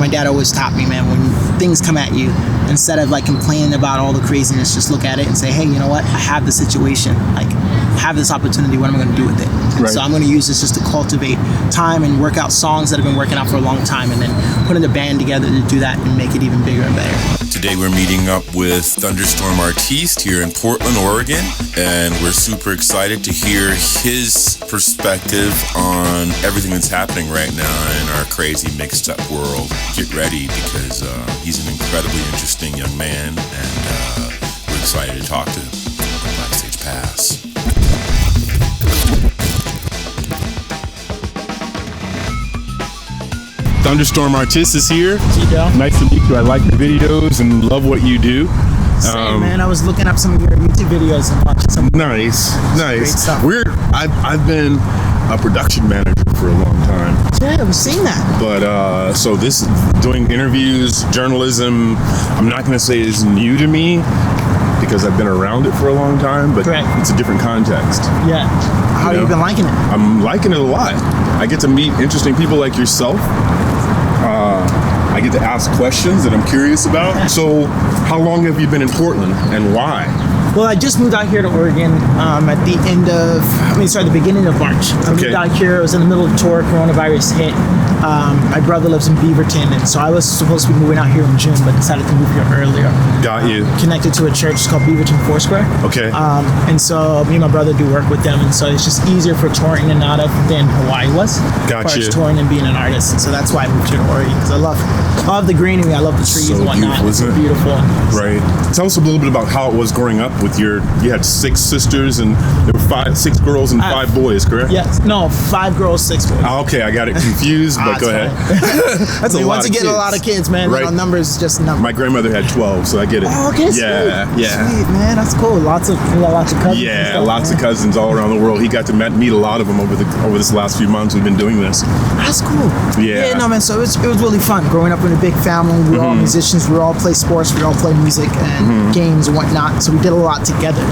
my dad always taught me, man, when things come at you, instead of like complaining about all the craziness, just look at it and say, hey, you know what? I have the situation. Like, I have this opportunity. What am I going to do with it? Right. So I'm going to use this just to cultivate time and work out songs that have been working out for a long time, and then putting the band together to do that and make it even bigger and better. Today we're meeting up with Thunderstorm Artis here in Portland, Oregon, and we're super excited to hear his perspective on everything that's happening right now in our crazy mixed up world. Get ready, because he's an incredibly interesting young man, and we're excited to talk to him on Backstage Pass. Thunderstorm Artis is here. Nice to meet you. I like your videos and love what you do. Same, man. I was looking up some of your YouTube videos and watching some. Nice. Great stuff. I've been a production manager for a long time. Yeah, I've seen that. But so this doing interviews, journalism, I'm not going to say is new to me, because I've been around it for a long time, but Correct. It's a different context. Yeah. How have you been liking it? I'm liking it a lot. I get to meet interesting people like yourself. I get to ask questions that I'm curious about. So, how long have you been in Portland, and why? Well, I just moved out here to Oregon at the beginning of March. I moved out here. I was in the middle of the tour. Coronavirus hit. My brother lives in Beaverton, and so I was supposed to be moving out here in June, but decided to move here earlier. Got you. Connected to a church called Beaverton Foursquare. Okay. And so me and my brother do work with them, and so it's just easier for touring and out of than Hawaii was. Got you. Touring and being an artist, and so that's why I moved here to Oregon, because I love the greenery. I love the trees and whatnot. Beautiful, isn't it? Beautiful. Right. Tell us a little bit about how it was growing up with you had 6 sisters, and there were 6 girls and 5 boys, correct? Yes. No, 5 girls, 6 boys. Okay, I got it confused, but go ahead. That's a lot. Once you get a lot of kids, man, right. Numbers just numbers. My grandmother had 12, so I get it. Oh, okay, yeah, sweet. Yeah. Sweet, man, that's cool. Lots of cousins. Yeah, lots of cousins all around the world. He got to meet a lot of them over this last few months we've been doing this. That's cool. Yeah. Yeah, no, man. So it was really fun growing up in a big family. We were all musicians. We all play sports. We all play music and games and whatnot. So we did a lot together.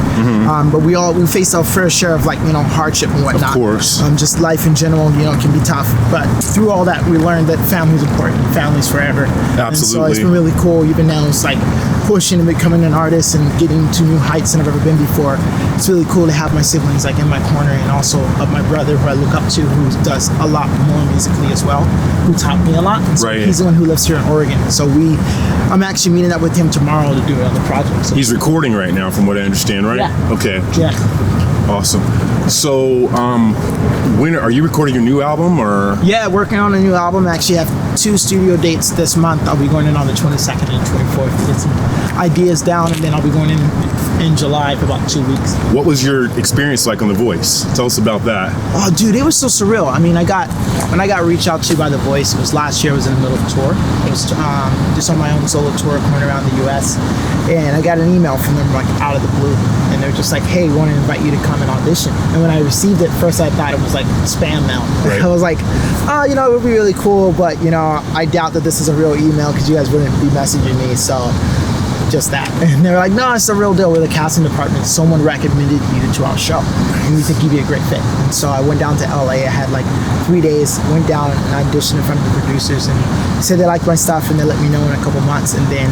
But we faced our fair share of hardship and whatnot. Of course. Just life in general, can be tough. But through all that, we learned that family's important. Family's forever. Absolutely. And so it's been really cool. Even now, it's like pushing and becoming an artist and getting to new heights than I've ever been before. It's really cool to have my siblings in my corner, and also of my brother, who I look up to, who does a lot more musically as well, who taught me a lot. And so he's the one who lives here in Oregon. So I'm actually meeting up with him tomorrow to do another project. So he's recording right now, from what I understand, right? Yeah. Okay. Yeah. Awesome. So, when are you recording your new album, or? Yeah, working on a new album. I actually have 2 studio dates this month. I'll be going in on the 22nd and 24th to get some ideas down, and then I'll be going in July for about 2 weeks. What was your experience like on The Voice? Tell us about that. Oh, dude, it was so surreal. I mean, when I got reached out to by The Voice, it was last year. I was in the middle of a tour. It was just on my own solo tour going around the U.S., and I got an email from them out of the blue, and they're just like, hey, we want to invite you to come and audition. And when I received it, first I thought it was like spam mail. Right. I was like, oh, it would be really cool, but I doubt that this is a real email, because you guys wouldn't be messaging me. So just that. And they were like, no, it's the real deal. We're the casting department. Someone recommended you to our show, and we think you'd be a great fit. And so I went down to LA. I had 3 days, went down and auditioned in front of the producers, and said they liked my stuff, and they let me know in a couple months. And then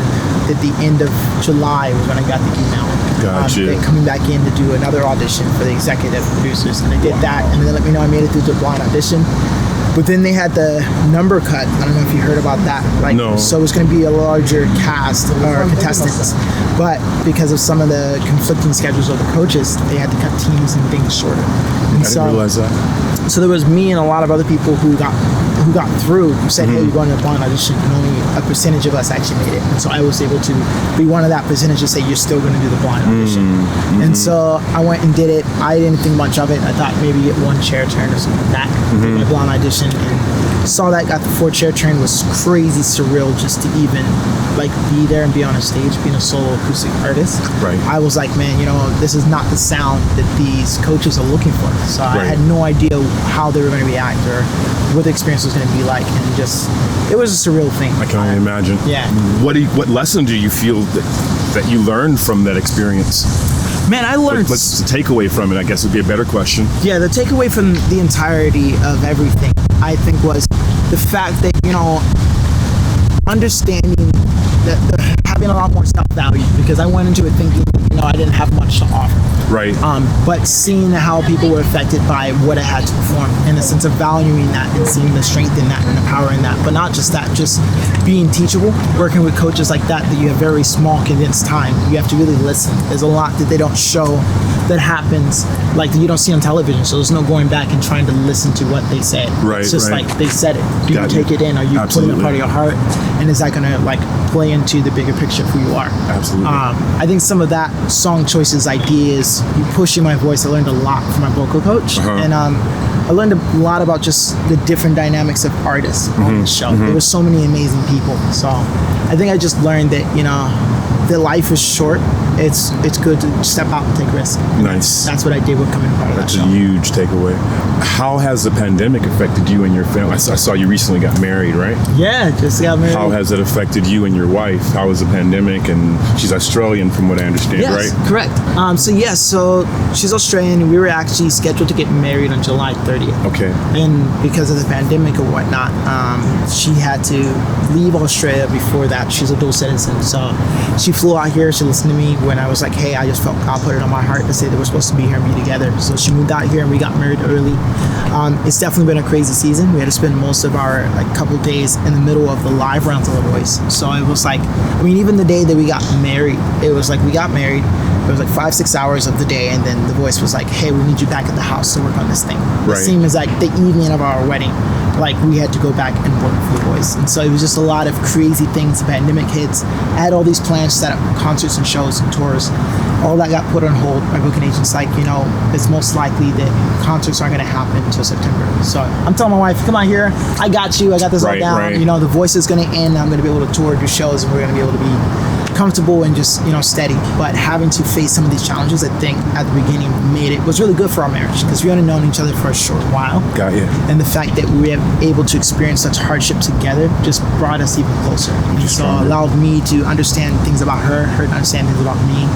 at the end of July was when I got the email. Gotcha. They're coming back in to do another audition for the executive producers, and I did that, and they let me know I made it through the blind audition. But then they had the number cut. I don't know if you heard about that. No. So it was going to be a larger cast or contestants, but because of some of the conflicting schedules of the coaches, they had to cut teams and things shorter. And I didn't realize that. So there was me and a lot of other people who got through, who said, hey, you're going to a blind audition, and only a percentage of us actually made it. And so I was able to be one of that percentage to say, you're still going to do the blind audition. And so I went and did it. I didn't think much of it. I thought maybe get 1 chair turn or something like that. Did my blind audition, and saw that, got the 4 chair turn. Was crazy surreal just to even be there and be on a stage, being a solo acoustic artist. Right. I was like, man, this is not the sound that these coaches are looking for. So I had no idea how they were going to react or what the experience was going to be like, and it was a surreal thing. I can only imagine. Yeah. What lesson do you feel that you learned from that experience? Man, I learned. What's the takeaway from it, I guess would be a better question. Yeah, the takeaway from the entirety of everything, I think, was the fact that, understanding that they're having a lot more self-value, because I went into it thinking, I didn't have much to offer. Right. But seeing how people were affected by what I had to perform, and a sense of valuing that and seeing the strength in that and the power in that. But not just that, just being teachable, working with coaches like that you have very small condensed time. You have to really listen. There's a lot that they don't show that happens, like that you don't see on television. So there's no going back and trying to listen to what they said. Right. It's just like they said it. Do you take it in? Are you putting it part of your heart? And is that going to like play into the bigger picture of who you are? Absolutely. I think some of that song choices, ideas, you pushing my voice. I learned a lot from my vocal coach, and I learned a lot about just the different dynamics of artists on the show. There were so many amazing people. So I think I just learned that that life is short. It's good to step out and take risks. Nice. That's what I did with coming part of That's that show. a huge takeaway. How has the pandemic affected you and your family? I saw you recently got married, right? Yeah, just got married. How has it affected you and your wife? How was the pandemic? And she's Australian, from what I understand, yes, right? Correct. So she's Australian. We were actually scheduled to get married on July 30th. Okay. And because of the pandemic or whatnot, she had to leave Australia before that. She's a dual citizen. So she flew out here. She listened to me when I was like, hey, I just felt God put it on my heart to say that we're supposed to be here and be together. So she moved out here and we got married early. It's definitely been a crazy season. We had to spend most of our couple days in the middle of the live rounds of The Voice. So it was like, even the day that we got married, it was like we got married. It was like 5-6 hours of the day, and then The Voice was like, hey, we need you back at the house to work on this thing. Right. It seemed as like the evening of our wedding, like we had to go back and work for The Voice. And so it was just a lot of crazy things. The pandemic hits. I had all these plans set up for concerts and shows and tours. All that got put on hold. My booking agent's like, it's most likely that concerts aren't going to happen until September. So I'm telling my wife, come on here. I got you. I got this all down. Right. The Voice is going to end. I'm going to be able to tour, do shows, and we're going to be able to be comfortable and just steady. But having to face some of these challenges, I think at the beginning was really good for our marriage, because we only known each other for a short while. Got you. And the fact that we were able to experience such hardship together just brought us even closer. And so it allowed me to understand things about her to understand things about me.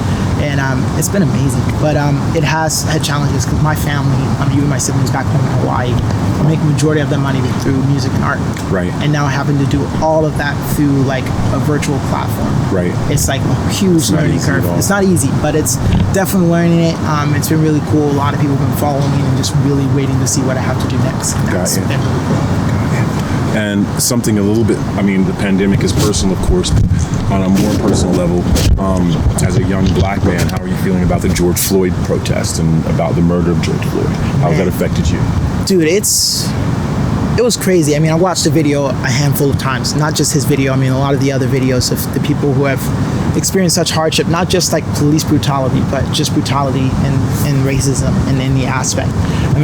And it's been amazing. But it has had challenges, because my family, even my siblings back home in Hawaii, I make the majority of their money through music and art. Right. And now having to do all of that through like a virtual platform. Right. It's like a huge learning curve. It's not easy, but it's definitely learning it. It's been really cool. A lot of people have been following me and just really waiting to see what I have to do next. And that's been really cool. And something a little bit, the pandemic is personal, of course, but on a more personal level, as a young black man, how are you feeling about the George Floyd protest and about the murder of George Floyd? How has that affected you? Dude, it was crazy. I watched the video a handful of times, not just his video. A lot of the other videos of the people who have experienced such hardship, not just like police brutality, but just brutality and racism in any aspect.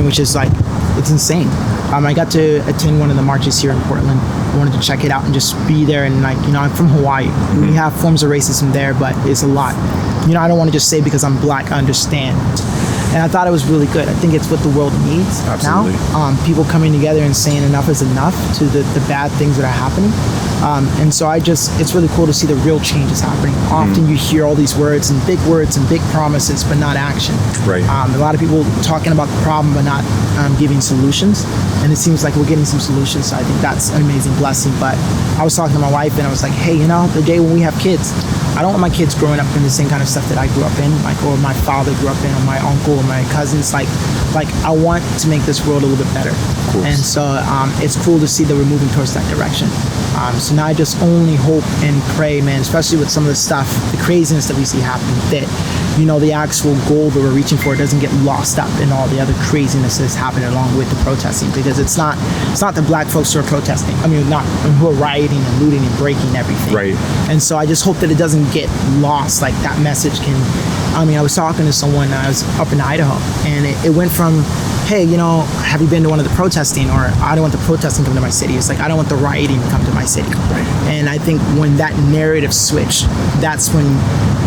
Which is like, it's insane. I got to attend one of the marches here in Portland. I wanted to check it out and just be there. And I'm from Hawaii. We have forms of racism there, but it's a lot. I don't want to just say because I'm black, I understand. And I thought it was really good. I think it's what the world needs now. People coming together and saying enough is enough to the bad things that are happening. And so it's really cool to see the real changes happening. Often you hear all these words and big promises, but not action. Right. A lot of people talking about the problem, but not giving solutions. And it seems like we're getting some solutions. So I think that's an amazing blessing. But I was talking to my wife and I was like, hey, the day when we have kids, I don't want my kids growing up in the same kind of stuff that I grew up in, or my father grew up in, or my uncle, or my cousins. Like I want to make this world a little bit better. And so it's cool to see that we're moving towards that direction. So now I just only hope and pray, man, especially with some of the stuff, the craziness that we see happening, that the actual goal that we're reaching for doesn't get lost up in all the other craziness that's happening along with the protesting, because it's not the black folks who are protesting. Who are rioting and looting and breaking everything. Right. And so I just hope that it doesn't get lost. Like that message can. I was talking to someone. I was up in Idaho, and it went from, hey, have you been to one of the protesting? Or I don't want the protesting to come to my city. It's like, I don't want the rioting to come to my city. Right. And I think when that narrative switch, that's when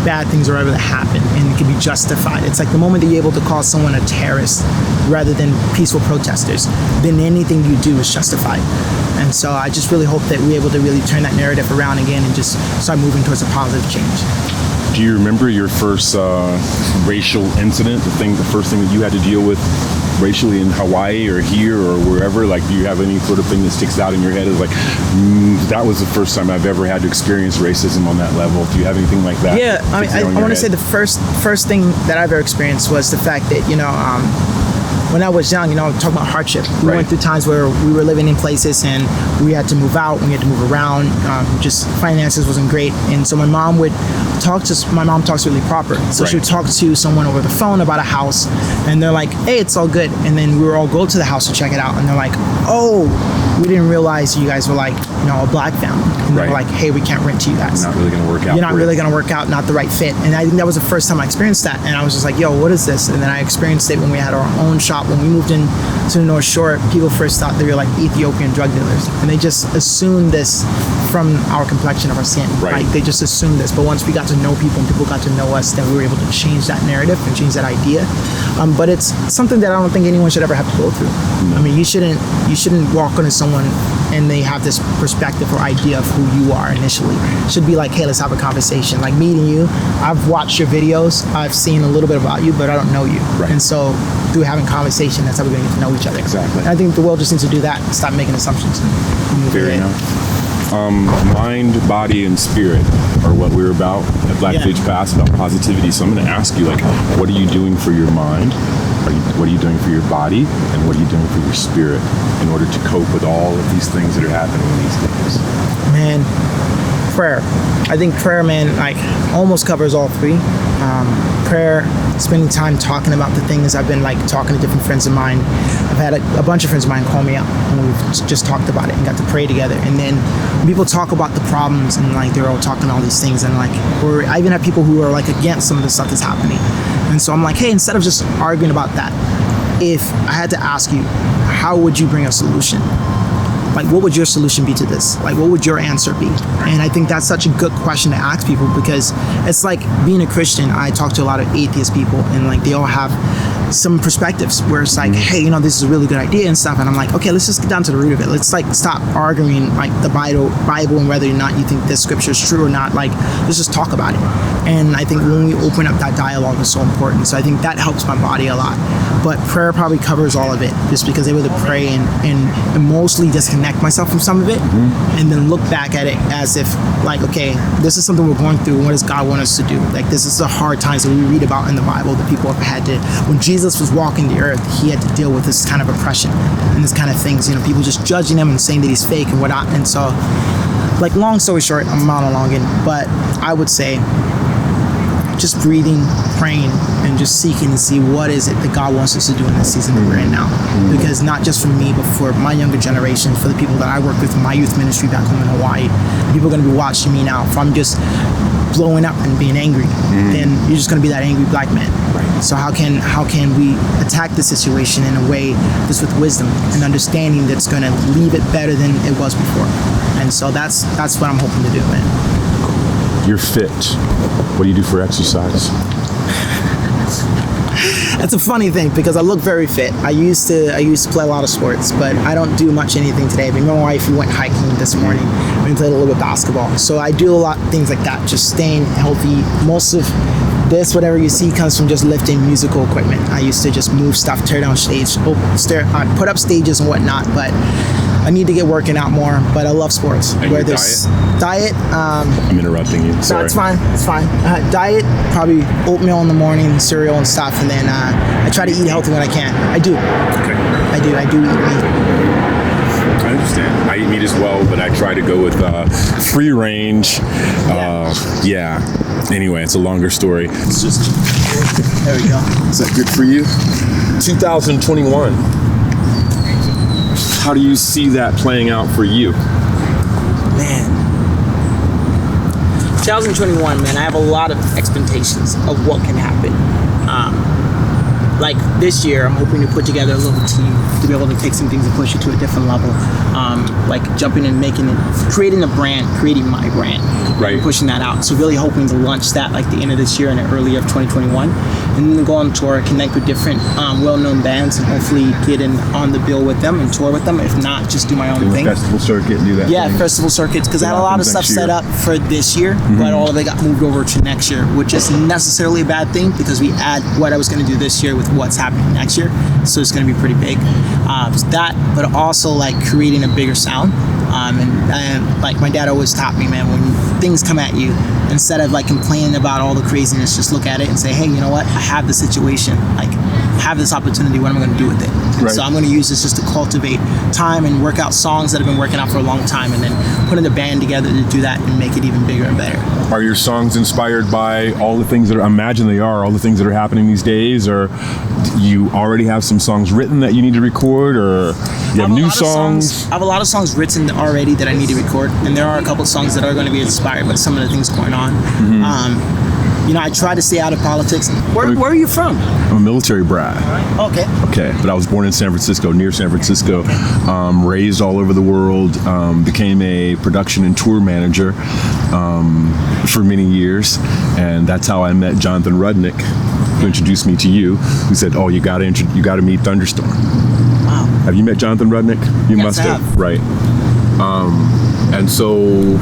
bad things are able to happen and it can be justified. It's like the moment that you're able to call someone a terrorist rather than peaceful protesters, then anything you do is justified. And so I just really hope that we're able to really turn that narrative around again and just start moving towards a positive change. Do you remember your first racial incident, the first thing that you had to deal with racially in Hawaii or here or wherever? Like, do you have any sort of thing that sticks out in your head as like, that was the first time I've ever had to experience racism on that level? Do you have anything like that? Yeah, I mean, I want to say the first thing that I've ever experienced was the fact that, when I was young, talking about hardship. We went through times where we were living in places and we had to move out, we had to move around, just finances wasn't great. And so my mom talks really proper. So she would talk to someone over the phone about a house and they're like, hey, it's all good. And then we would all go to the house to check it out. And they're like, oh, we didn't realize you guys were like, a black family. And they were like, hey, we can't rent to you guys. Not really going to work out. You're not really going to work out, not the right fit. And I think that was the first time I experienced that. And I was just like, yo, what is this? And then I experienced it when we had our own shop. When we moved in to the North Shore, people first thought they were like Ethiopian drug dealers. And they just assumed this from our complexion of our skin. Like, they just assumed this. But once we got to know people and people got to know us, then we were able to change that narrative and change that idea. But it's something that I don't think anyone should ever have to go through. I mean, you shouldn't walk into someone and they have this perspective or idea of who you are initially. It should be like, hey, let's have a conversation. Like meeting you, I've watched your videos, I've seen a little bit about you, but I don't know you. And so through having conversation, that's how we're going to get to know each other. Exactly. And I think the world just needs to do that. Stop making assumptions. Fair enough. Mind, body, and spirit are what we're about at BACKSTAGE Pass, about positivity. So I'm going to ask you, like, what are you doing for your mind? What are you doing for your body? And what are you doing for your spirit in order to cope with all of these things that are happening these days? Man, prayer. I think prayer, man, like almost covers all three. Prayer, spending time talking about the things. I've been like talking to different friends of mine. I've had a bunch of friends of mine call me up and we've just talked about it and got to pray together. And then when people talk about the problems and like they're all talking all these things and like, or I even have people who are like against some of the stuff that's happening. And so I'm like, hey, instead of just arguing about that, if I had to ask you, how would you bring a solution? Like, what would your solution be to this? Like, what would your answer be? And I think that's such a good question to ask people because it's like being a Christian. I talk to a lot of atheist people and like they all have some perspectives where it's like, hey, this is a really good idea and stuff. And I'm like, okay, let's just get down to the root of it. Let's like stop arguing like the Bible and whether or not you think this scripture is true or not. Like, let's just talk about it. And I think when we open up that dialogue is so important. So I think that helps my body a lot. But prayer probably covers all of it just because able to pray and mostly disconnect myself from some of it and then look back at it as if like, okay, this is something we're going through. What does God want us to do? Like, this is the hard times that we read about in the Bible that people have had to, when Jesus was walking the earth, he had to deal with this kind of oppression and this kind of things, people just judging him and saying that he's fake and whatnot. And so, like, long story short, I'm monologuing, but I would say just breathing, praying, and just seeking to see what is it that God wants us to do in this season that we're in now. Because not just for me, but for my younger generation, for the people that I work with in my youth ministry back home in Hawaii, people are going to be watching me now. If I'm just blowing up and being angry, then you're just going to be that angry black man. So how can we attack the situation in a way that's with wisdom and understanding that's going to leave it better than it was before? And so that's what I'm hoping to do, man. You're fit. What do you do for exercise? That's a funny thing because I look very fit. I used to play a lot of sports, but I don't do much anything today. Me and my wife, we went hiking this morning. We played a little bit of basketball. So I do a lot of things like that, just staying healthy. Most of this, whatever you see, comes from just lifting musical equipment. I used to just move stuff, tear down stage, put up stages and whatnot, but I need to get working out more, but I love sports. And where your there's diet. I'm interrupting you. Sorry. No, it's fine. It's fine. Diet, probably oatmeal in the morning, cereal and stuff, and then I try to eat healthy when I can. I do. Okay. I do eat meat. I understand. I eat meat as well, but I try to go with free range. Yeah. Anyway, it's a longer story. It's just. There we go. Is that good for you? 2021. How do you see that playing out for you? Man. 2021, man, I have a lot of expectations of what can happen. Like this year, I'm hoping to put together a little team to be able to take some things and push it to a different level. Like jumping and creating a brand, creating my brand, right? Pushing that out. So really hoping to launch that like the end of this year and the early of 2021, and then go on tour, connect with different well-known bands, and hopefully get in on the bill with them and tour with them. If not, just do my own thing. Festival circuit, do that. Yeah, thing. festival circuits, because I had a lot of stuff set up for this year, but all of it got moved over to next year, which isn't necessarily a bad thing because we add what I was going to do this year with with what's happening next year. So it's going to be pretty big. So that, but also like creating a bigger sound. And like my dad always taught me, man, when things come at you, instead of like complaining about all the craziness, just look at it and say, hey, you know what? I have the situation. Like, I have this opportunity. What am I going to do with it? Right. So I'm going to use this just to cultivate time and work out songs that have been working out for a long time, and then putting the band together to do that and make it even bigger and better. Are your songs inspired by all the things that I imagine they are, all the things that are happening these days, or you already have some songs written that you need to record, or you have new songs? I have a lot of songs written already that I need to record, and there are a couple of songs that are going to be inspired by some of the things going on. You know, I try to stay out of politics. Where are you from? I'm a military brat. Okay. Okay, but I was born in San Francisco, near San Francisco, raised all over the world, became a production and tour manager for many years, and that's how I met Jonathan Rudnick, who introduced me to you, who said, oh, you got to meet Thunderstorm. Wow. Have you met Jonathan Rudnick? You Yes, must I have. have. Right. And so,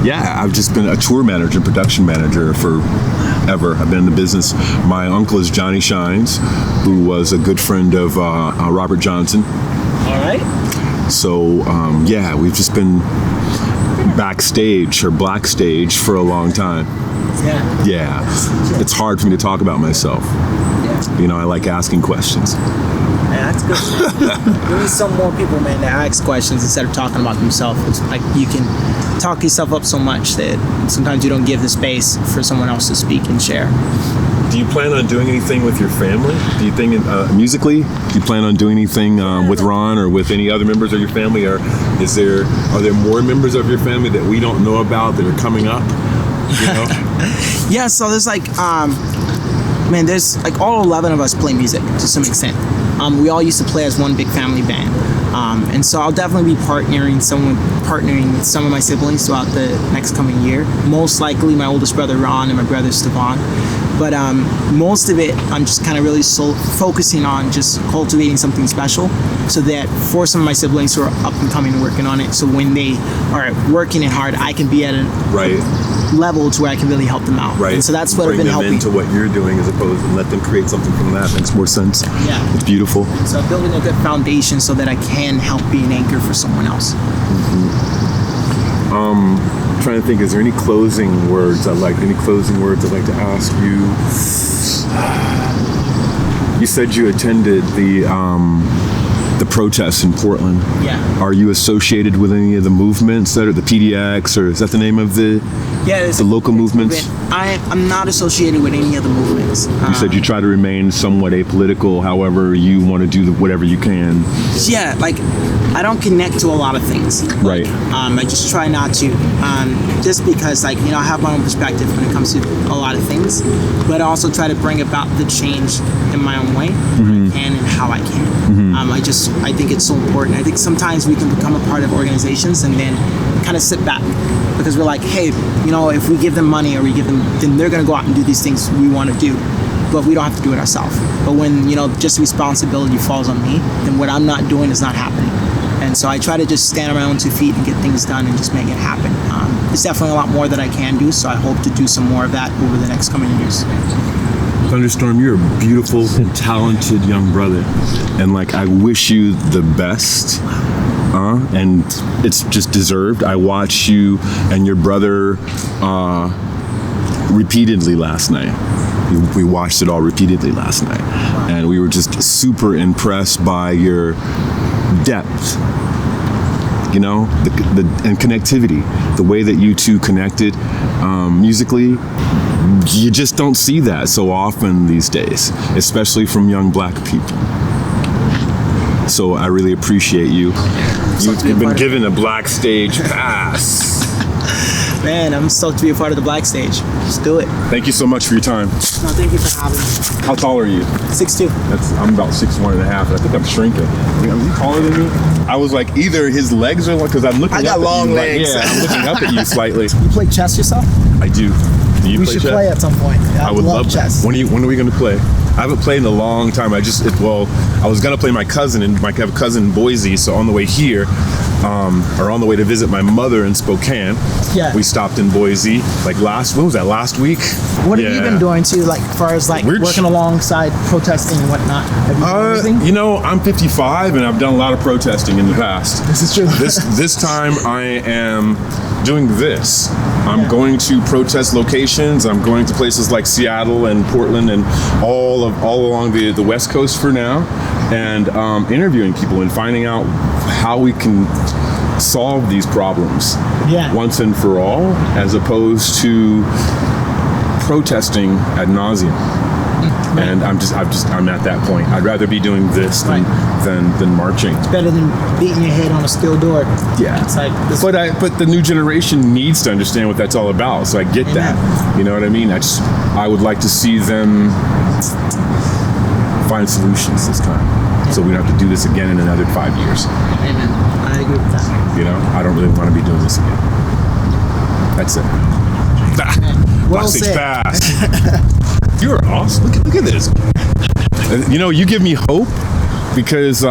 yeah, I've just been a tour manager, production manager forever. I've been in the business. My uncle is Darrell Shines, who was a good friend of Robert Johnson. All right. So, yeah, we've just been backstage or BACKSTAGE for a long time. Yeah. Yeah. It's hard for me to talk about myself. Yeah. You know, I like asking questions. Yeah, that's good. We need some more people, man, that ask questions instead of talking about themselves. It's like you can talk yourself up so much that sometimes you don't give the space for someone else to speak and share. Do you plan on doing anything with your family? Do you think musically? Do you plan on doing anything with Ron or with any other members of your family? Or are there more members of your family that we don't know about that are coming up? You know? Yeah, so there's like, man, there's like all 11 of us play music to some extent. We all used to play as one big family band. And so I'll definitely be partnering with some of my siblings throughout the next coming year. Most likely my oldest brother Ron and my brother Stevan. But most of it, I'm just kind of really focusing on just cultivating something special, so that for some of my siblings who are up and coming and working on it, so when they are working it hard, I can be at a level to where I can really help them out. Right. And so that's what I've been helping. Bring them into what you're doing as opposed to let them create something from that. Makes more sense. Yeah. It's beautiful. So building a good foundation so that I can help be an anchor for someone else. Trying to think, is there any closing words I'd like to ask you? You said you attended the protests in Portland. Yeah. Are you associated with any of the movements that are the PDX, or is that the name of the local movements? I'm not associated with any of the movements. You said you try to remain somewhat apolitical, however you want to do whatever you can. Yeah, like I don't connect to a lot of things. Right. I just try not to, just because, like, you know, I have my own perspective when it comes to a lot of things, but I also try to bring about the change in my own way, and how I can. I think it's so important. I think sometimes we can become a part of organizations and then kind of sit back because we're like, hey, you know, if we give them money or we give them, then they're going to go out and do these things we want to do, but we don't have to do it ourselves. But when, you know, just responsibility falls on me, then what I'm not doing is not happening. And so I try to just stand on my own 2 feet and get things done and just make it happen. There's definitely a lot more that I can do, so I hope to do some more of that over the next coming years. Thunderstorm, you're a beautiful and talented young brother, and like I wish you the best. And it's just deserved. I watched you and your brother repeatedly last night. We watched it all repeatedly last night, and we were just super impressed by your depth, you know, and connectivity, the way that you two connected musically. You just don't see that so often these days, especially from young black people. So I really appreciate you. You've been given a BACKSTAGE pass. Man, I'm stoked to be a part of the BACKSTAGE. Let's do it. Thank you so much for your time. No, thank you for having me. How tall are you? 6'2". I'm about 6'1.5". I think I'm shrinking. Are you taller than me? I was like, either his legs are, because I'm looking. I got long legs. Yeah, I'm looking up at you slightly. You play chess yourself? I do. Do you We play should chess? play at some point. I would love chess. When are we going to play? I haven't played in a long time. I was going to play my cousin, and I have a cousin in Boise, so on the way here, are on the way to visit my mother in Spokane. Yeah. We stopped in Boise like last week? What have you been doing too, like as far as like working alongside protesting and whatnot? Have you done anything? You know, I'm 55 and I've done a lot of protesting in the past. This is true. This time I am doing this. I'm going to protest locations. I'm going to places like Seattle and Portland and all along the West Coast for now, and interviewing people and finding out how we can solve these problems once and for all, as opposed to protesting ad nauseum. And I'm at that point. I'd rather be doing this than marching. It's better than beating your head on a steel door. Yeah. It's like this. But the new generation needs to understand what that's all about. So I get that. You know what I mean? I would like to see them find solutions this time. So we don't have to do this again in another 5 years. Amen. I agree with that. You know, I don't really want to be doing this again. That's it. Well BACKSTAGE said. Pass. You're awesome. Look at this. You know, you give me hope because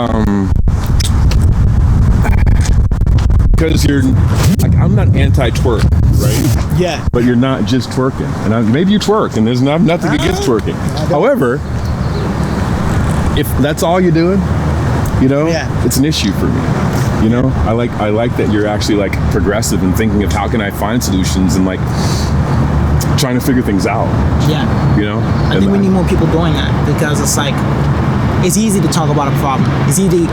you're like, I'm not anti-twerk, right? Yeah. But you're not just twerking, and maybe you twerk, and there's nothing against twerking. However, if that's all you're doing, you know, it's an issue for me. You know, I like that you're actually like progressive and thinking of how can I find solutions and like trying to figure things out. Yeah. You know? I think we need more people doing that, because it's like, it's easy to talk about a problem. It's easy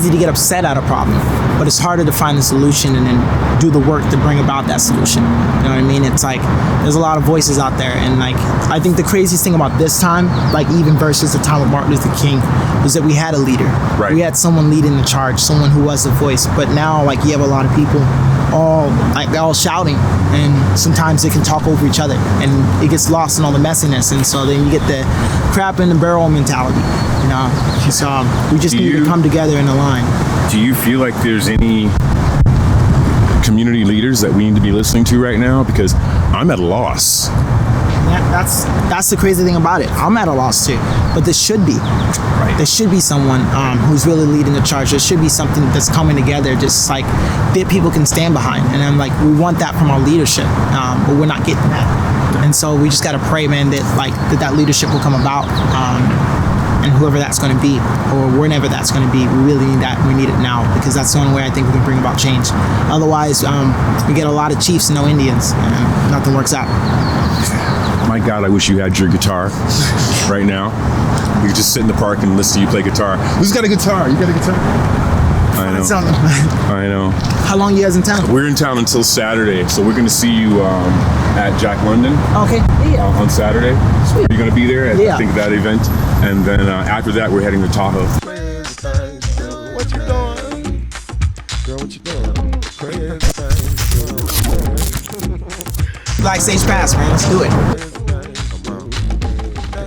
to get upset at a problem, but it's harder to find the solution and then do the work to bring about that solution. You know what I mean? It's like, there's a lot of voices out there, and like, I think the craziest thing about this time, like even versus the time of Martin Luther King, was that we had a leader. Right. We had someone leading the charge, someone who was a voice. But now, like, you have a lot of people all shouting, and sometimes they can talk over each other, and it gets lost in all the messiness, and so then you get the crap in the barrel mentality. You know, so we just need to come together and align. Do you feel like there's any community leaders that we need to be listening to right now? Because I'm at a loss. Yeah, that's the crazy thing about it. I'm at a loss too, but there should be. Right. There should be someone who's really leading the charge. There should be something that's coming together, just like that people can stand behind. And I'm like, we want that from our leadership, but we're not getting that. And so we just got to pray, man, that leadership will come about. And whoever that's going to be, or whenever that's going to be, we really need that. We need it now, because that's the only way I think we can bring about change. Otherwise, we get a lot of chiefs and no Indians, and nothing works out. My God, I wish you had your guitar right now. You could just sit in the park and listen to you play guitar. Who's got a guitar? You got a guitar? I know. I know. How long are you guys in town? We're in town until Saturday, so we're going to see you at Jack London. Okay. Yeah. On Saturday. Sweet. Are you going to be there at Yeah. I think that event? And then after that, we're heading to Tahoe. What you doing? Girl, what you doing? Crazy. BACKSTAGE Pass, man. Let's do it.